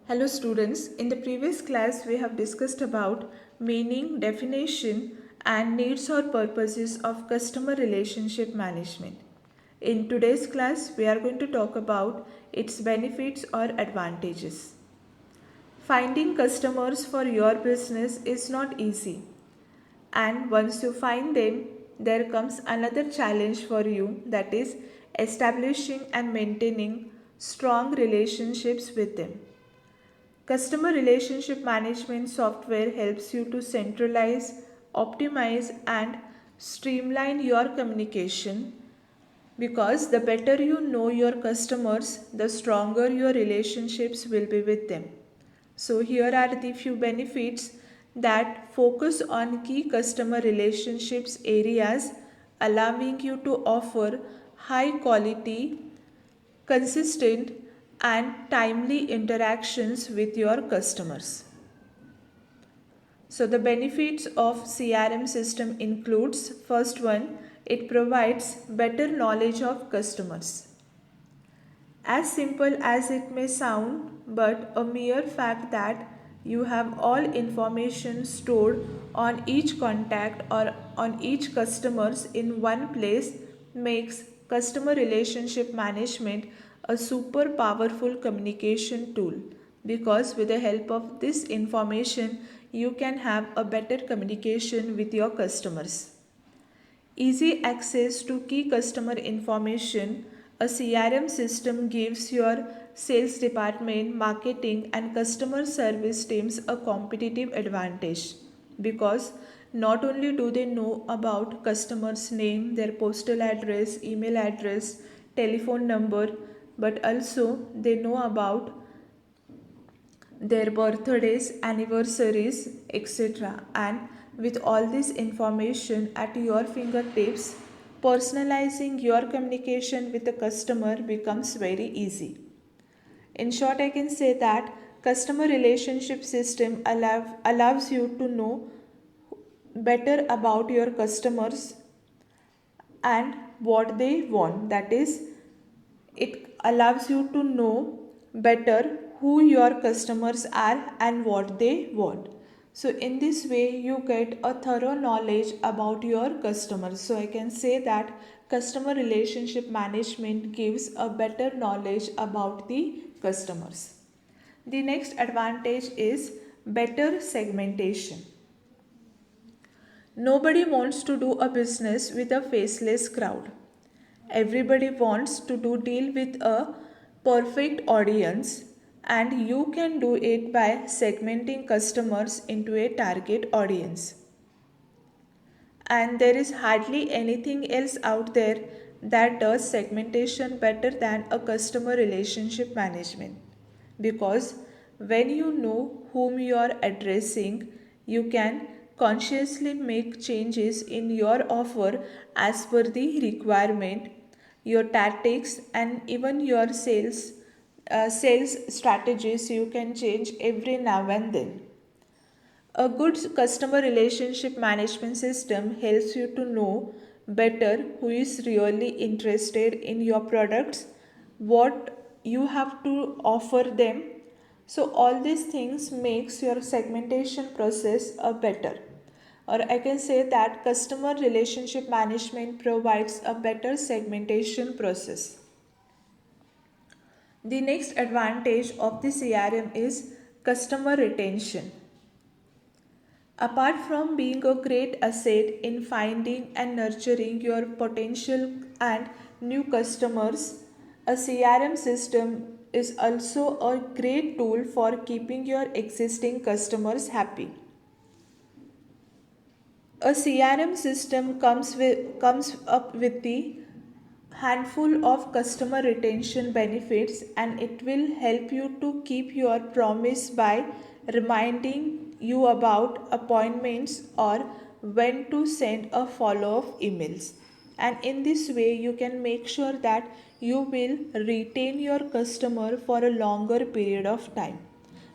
Hello students, in the previous class we have discussed about meaning, definition and needs or purposes of customer relationship management. In today's class we are going to talk about its benefits or advantages. Finding customers for your business is not easy, and once you find them there comes another challenge for you, that is establishing and maintaining strong relationships with them. Customer relationship management software helps you to centralize, optimize, and streamline your communication because the better you know your customers, the stronger your relationships will be with them. So, here are the few benefits that focus on key customer relationships areas, allowing you to offer high quality, consistent and timely interactions with your customers. So the benefits of CRM system includes: first one, it provides better knowledge of customers. As simple as it may sound, but a mere fact that you have all information stored on each contact or on each customers in one place makes customer relationship management a super powerful communication tool, because with the help of this information you can have a better communication with your customers. Easy access to key customer information. A CRM system gives your sales department, marketing, and customer service teams a competitive advantage because not only do they know about customers' name, their postal address, email address, telephone number, but also they know about their birthdays, anniversaries, etc. And with all this information at your fingertips, personalizing your communication with the customer becomes very easy. In short, I can say that customer relationship system allows you to know better about your customers and what they want. That is, it allows you to know better who your customers are and what they want. So in this way you get a thorough knowledge about your customers. So I can say that customer relationship management gives a better knowledge about the customers. The next advantage is better segmentation. Nobody wants to do a business with a faceless crowd. Everybody wants to do deal with a perfect audience, and you can do it by segmenting customers into a target audience. And there is hardly anything else out there that does segmentation better than a customer relationship management, because when you know whom you are addressing, you can consciously make changes in your offer as per the requirement, your tactics, and even your sales strategies you can change every now and then. A good customer relationship management system helps you to know better who is really interested in your products, what you have to offer them. So all these things makes your segmentation process a better. Or I can say that customer relationship management provides a better segmentation process. The next advantage of the CRM is customer retention. Apart from being a great asset in finding and nurturing your potential and new customers, a CRM system is also a great tool for keeping your existing customers happy. A CRM system comes up with the handful of customer retention benefits, and it will help you to keep your promise by reminding you about appointments or when to send a follow-up emails. And in this way you can make sure that you will retain your customer for a longer period of time,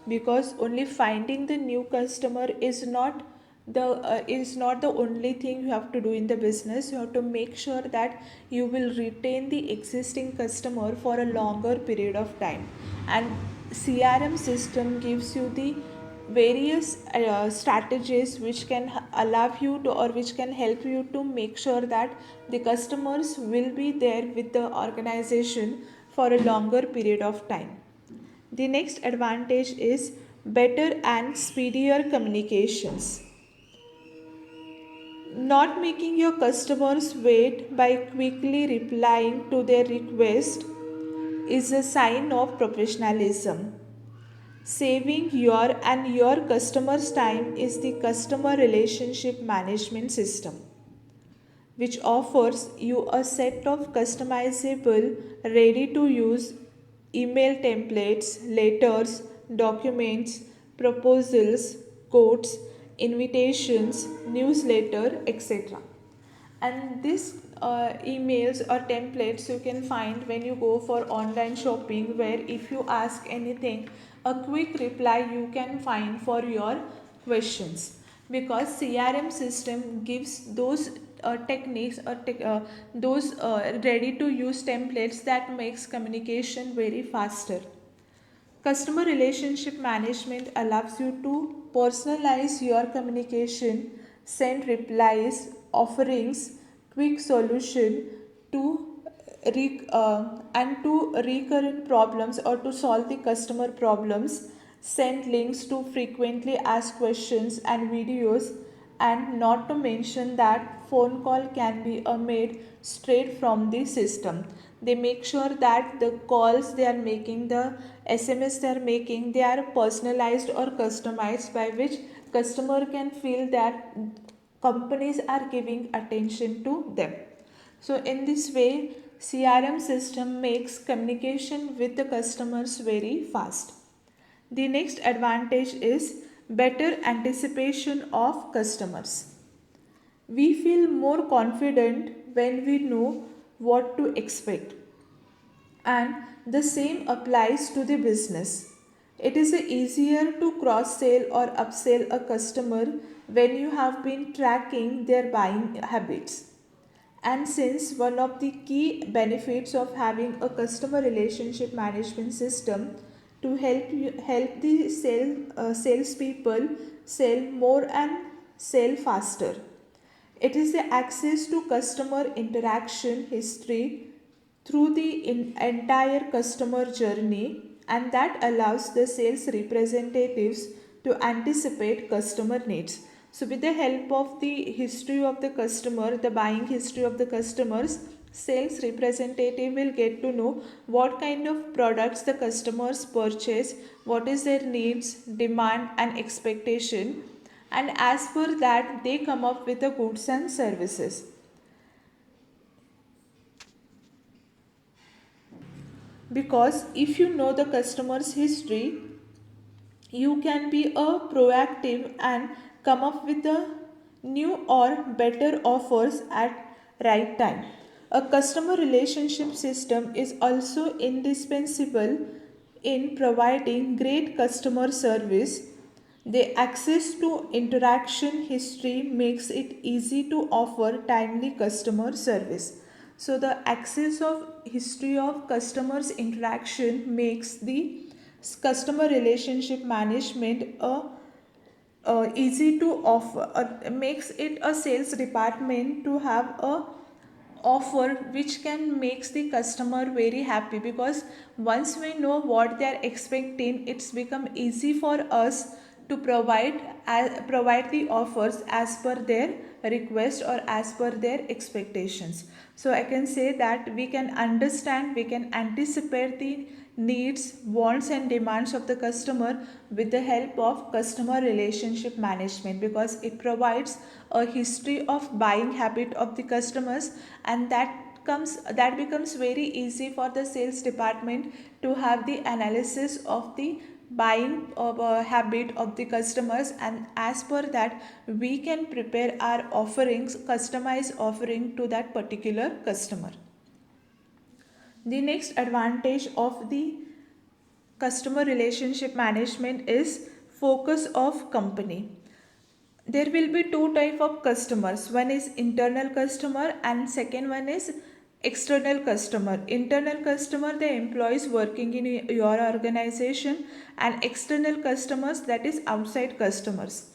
because only finding the new customer is not the only thing you have to do in the business. You have to make sure that you will retain the existing customer for a longer period of time, and CRM system gives you the various strategies which can allow you to, or which can help you to make sure that the customers will be there with the organization for a longer period of time. The next advantage is better and speedier communications. Not making your customers wait by quickly replying to their request is a sign of professionalism. Saving your and your customers' time is the customer relationship management system, which offers you a set of customizable, ready to use email templates, letters, documents, proposals, quotes, invitations, newsletter, etc. And these emails or templates you can find when you go for online shopping, where if you ask anything, a quick reply you can find for your questions, because CRM system gives those techniques or those ready to use templates that makes communication very faster. Customer relationship management allows you to personalize your communication, send replies, offerings, quick solution to and to recurrent problems, or to solve the customer problems, send links to frequently asked questions and videos, and not to mention that phone call can be made straight from the system. They make sure that the calls they are making, the SMS they are making, they are personalized or customized, by which customer can feel that companies are giving attention to them. So in this way, CRM system makes communication with the customers very fast. The next advantage is better anticipation of customers. We feel more confident when we know what to expect, and the same applies to the business. It is easier to cross sell or upsell a customer when you have been tracking their buying habits. And since one of the key benefits of having a customer relationship management system to help the salespeople sell more and sell faster, it is the access to customer interaction history through the entire customer journey, and that allows the sales representatives to anticipate customer needs. So with the help of the history of the customer, the buying history of the customers, sales representative will get to know what kind of products the customers purchase, what is their needs, demand and expectation, and as per that they come up with the goods and services. Because if you know the customer's history, you can be a proactive and come up with the new or better offers at right time. A customer relationship system is also indispensable in providing great customer service. The access to interaction history makes it easy to offer timely customer service. So the access of history of customers interaction makes the customer relationship management easy to offer, makes it a sales department to have a offer which can makes the customer very happy, because once we know what they are expecting, it's become easy for us to provide the offers as per their request or as per their expectations. So I can say that we can understand, we can anticipate the needs, wants and demands of the customer with the help of customer relationship management, because it provides a history of buying habit of the customers, and that becomes very easy for the sales department to have the analysis of the buying habit of the customers, and as per that we can prepare our offerings, customized offering to that particular customer. The next advantage of the customer relationship management is focus of company. There will be two type of customers. One is internal customer and second one is external customer. Internal customer, the employees working in your organization, and external customers, that is outside customers.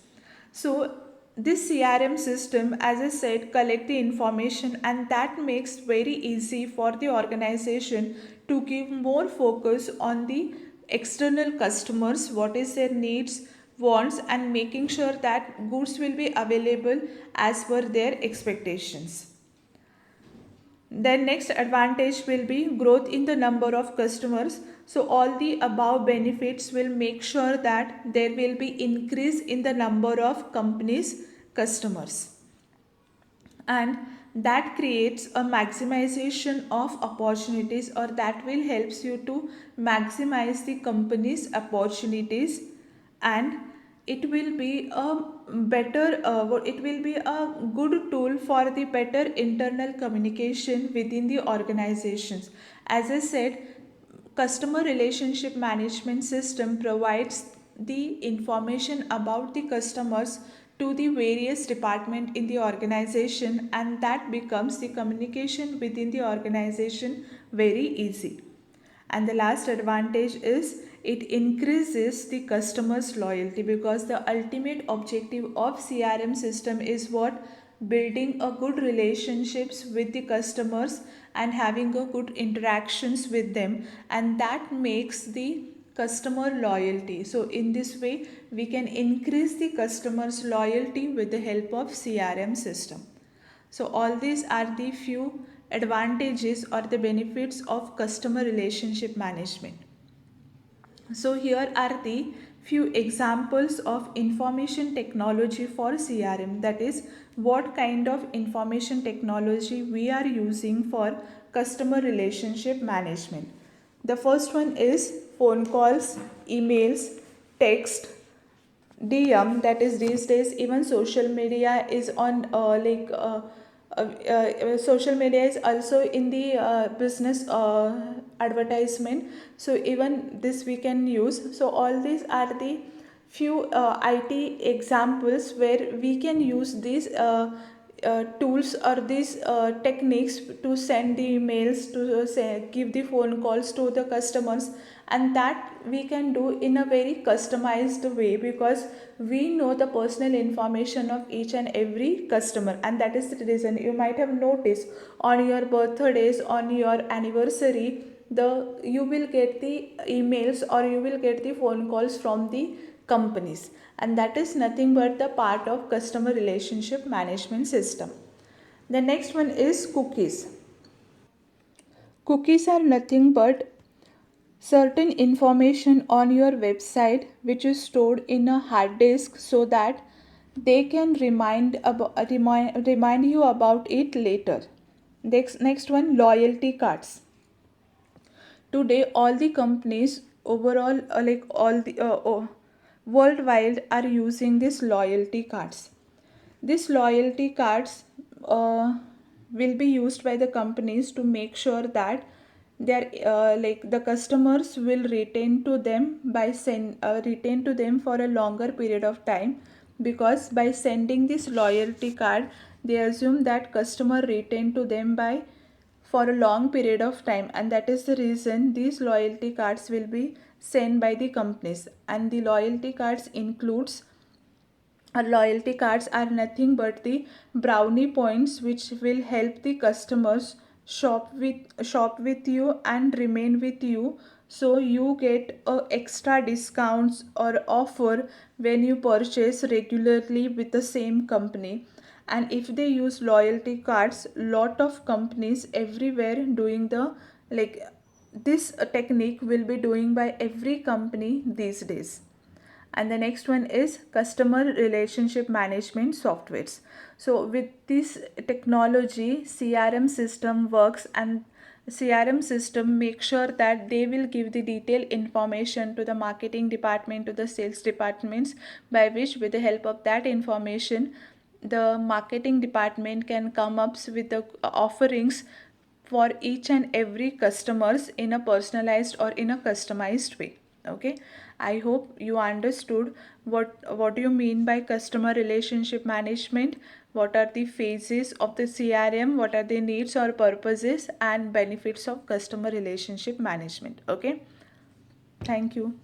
So this CRM system, as I said, collect the information, and that makes very easy for the organization to give more focus on the external customers, what is their needs, wants, and making sure that goods will be available as per their expectations. Then next advantage will be growth in the number of customers. So all the above benefits will make sure that there will be increase in the number of companies customers, and that creates a maximization of opportunities, or that will helps you to maximize the company's opportunities, and it will be a it will be a good tool for the better internal communication within the organizations. As I said, customer relationship management system provides the information about the customers to the various department in the organization, and that becomes the communication within the organization very easy. And the last advantage is it increases the customer's loyalty, because the ultimate objective of CRM system is what? Building a good relationships with the customers and having a good interactions with them, and that makes the customer loyalty. So in this way we can increase the customers loyalty with the help of CRM system. So all these are the few advantages or the benefits of customer relationship management. So here are the few examples of information technology for CRM, that is what kind of information technology we are using for customer relationship management. The first one is phone calls, emails, text, DM, that is these days even social media is on social media is also in the business advertisement, so even this we can use. So all these are the few IT examples where we can use these tools or these techniques to send the emails, to give the phone calls to the customers, and that we can do in a very customized way, because we know the personal information of each and every customer. And that is the reason you might have noticed on your birthdays, on your anniversary, you will get the emails or you will get the phone calls from the companies, and that is nothing but the part of customer relationship management system. The next one is cookies. Cookies are nothing but certain information on your website which is stored in a hard disk, so that they can remind you about it later. Next one, loyalty cards. Today all the companies overall worldwide are using these loyalty cards. These loyalty cards will be used by the companies to make sure that the customers will retain to them retain to them for a longer period of time, because by sending this loyalty card they assume that customer retain to them by for a long period of time, and that is the reason these loyalty cards will be sent by the companies. And the loyalty cards includes loyalty cards are nothing but the brownie points which will help the customers shop with you and remain with you, so you get extra discounts or offer when you purchase regularly with the same company. And if they use loyalty cards, lot of companies everywhere doing the like this technique will be doing by every company these days. And the next one is customer relationship management softwares. So with this technology, CRM system works, and CRM system make sure that they will give the detailed information to the marketing department, to the sales departments, by which with the help of that information the marketing department can come up with the offerings for each and every customers in a personalized or in a customized way. Okay, I hope you understood what do you mean by customer relationship management. what are the phases of the CRM, what are the needs or purposes and benefits of customer relationship management. Okay, thank you.